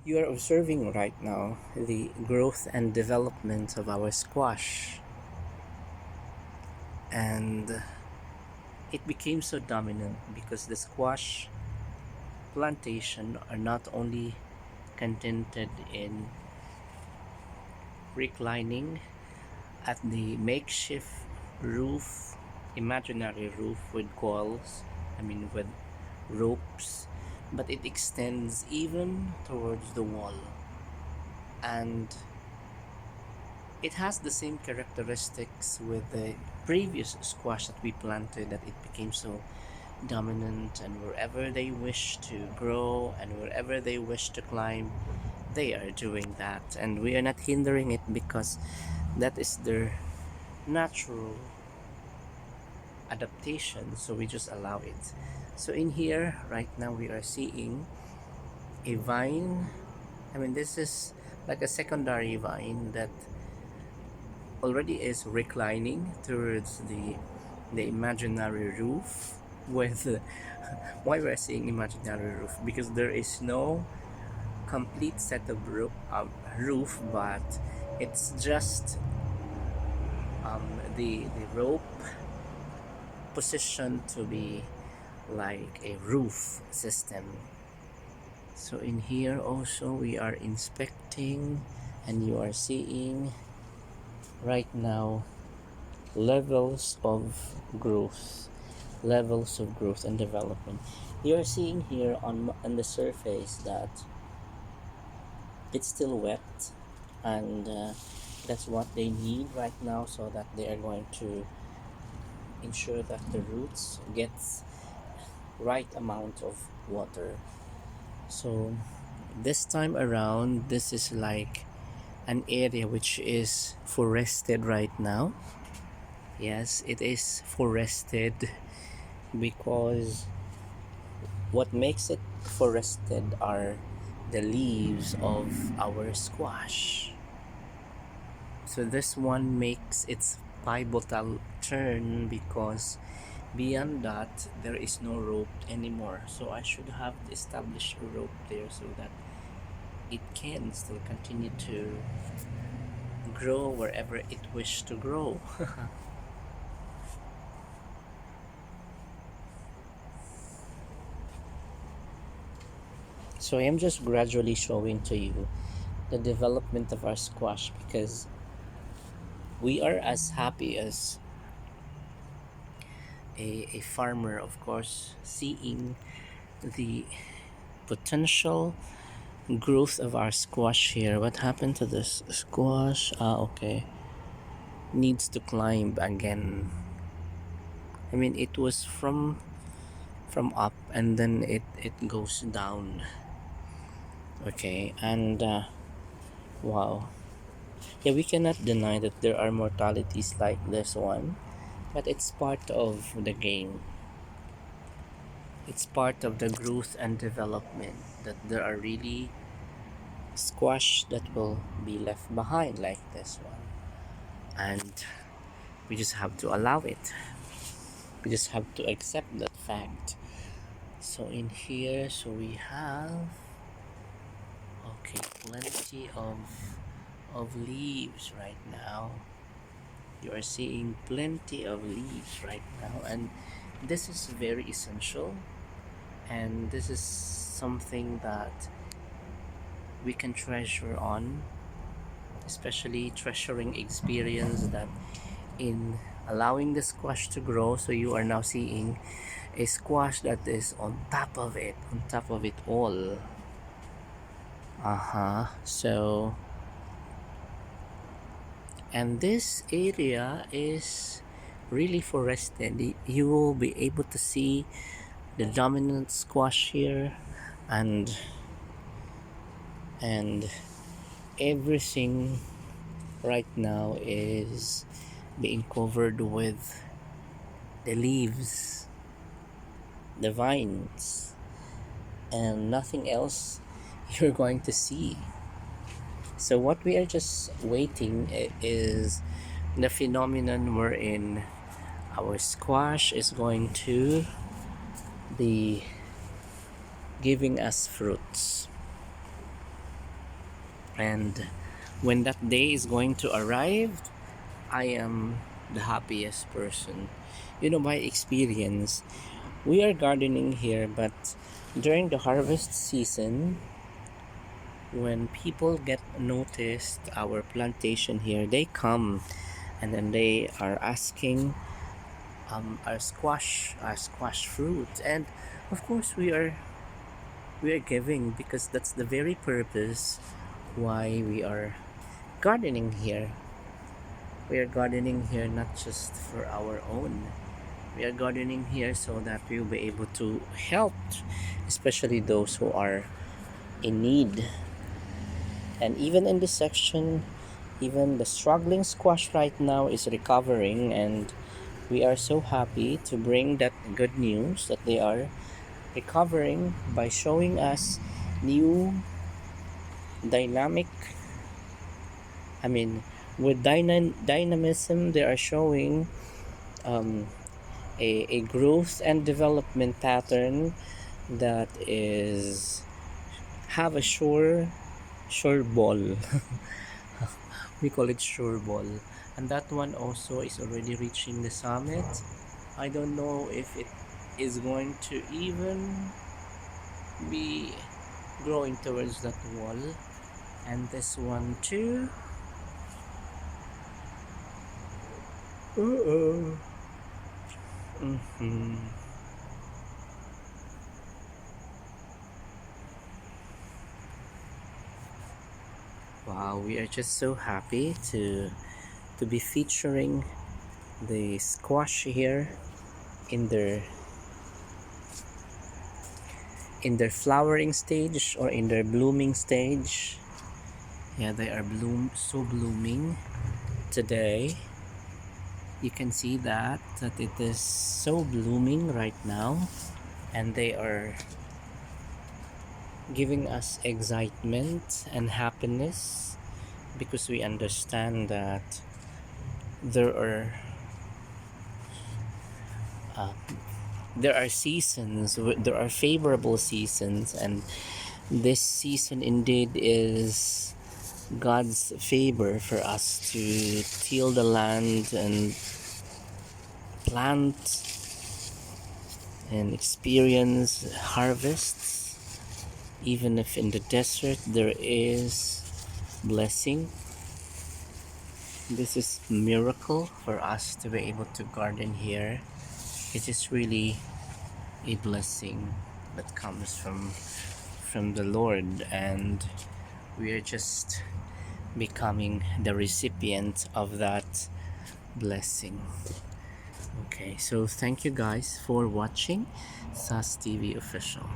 You are observing right now the growth and development of our squash, and it became so dominant because the squash plantation are not only contented in reclining at the makeshift roof, imaginary roof with coils, with ropes, but it extends even towards the wall. And it has the same characteristics with the previous squash that we planted, that it became so dominant, and wherever they wish to grow and wherever they wish to climb, they are doing that, and we are not hindering it because that is their natural adaptation, so we just allow it. So in here right now we are seeing a vine. This is like a secondary vine that already is reclining towards the imaginary roof with why we're seeing imaginary roof, because there is no complete set of roof, but it's just the rope positioned to be like a roof system. So in here also we are inspecting, and you are seeing right now growth levels of growth and development. You are seeing here on the surface that it's still wet, and that's what they need right now, so that they are going to ensure that the roots gets right amount of water. So this time around, this is like an area which is forested right now. Yes, it is forested because what makes it forested are the leaves of our squash. So this one makes its pivotal turn because beyond that there is no rope anymore. So I should have established a rope there so that it can still continue to grow wherever it wishes to grow. So I am just gradually showing to you the development of our squash, because we are as happy as a farmer, of course, seeing the potential growth of our squash here. What happened to this squash? Okay, needs to climb again. It was from up, and then it goes down. Okay, and wow, yeah, we cannot deny that there are mortalities like this one, but it's part of the game. It's part of the growth and development, that there are really squash that will be left behind like this one, and we just have to allow it. We just have to accept that fact. So in here, so we have plenty of leaves right now. You are seeing plenty of leaves right now, and this is very essential, and this is something that we can treasure on, especially treasuring experience that in allowing the squash to grow. So you are now seeing a squash that is on top of it all. So, and this area is really forested. You will be able to see the dominant squash here, and everything right now is being covered with the leaves, the vines, and nothing else you're going to see. So what we are just waiting is the phenomenon wherein our squash is going to be giving us fruits. And when that day is going to arrive, I am the happiest person. You know, by experience, we are gardening here, but during the harvest season, when people get noticed our plantation here, they come and then they are asking our squash fruit, and of course we are giving, because that's the very purpose why we are gardening here. We are gardening here not just for our own. We are gardening here so that we will be able to help, especially those who are in need. And even in this section, even the struggling squash right now is recovering, and we are so happy to bring that good news that they are recovering by showing us new dynamic, I mean, with dynamism. They are showing um, a growth and development pattern that is have a sure ball. We call it sure ball, and that one also is already reaching the summit. I don't know if it is going to even be growing towards that wall. And this one too. Uh-oh. Mm-hmm. Wow, we are just so happy to be featuring the squash here in their flowering stage or in their blooming stage. Yeah, they are blooming today. You can see that it is so blooming right now, and they are giving us excitement and happiness, because we understand that there are uh, there are seasons, there are favorable seasons, and this season indeed is God's favor for us to till the land and plant and experience harvests. Even if in the desert there is blessing, this is miracle for us to be able to garden here. It is really a blessing that comes from the Lord, and we are just becoming the recipient of that blessing. Okay, so thank you guys for watching SAS TV Official.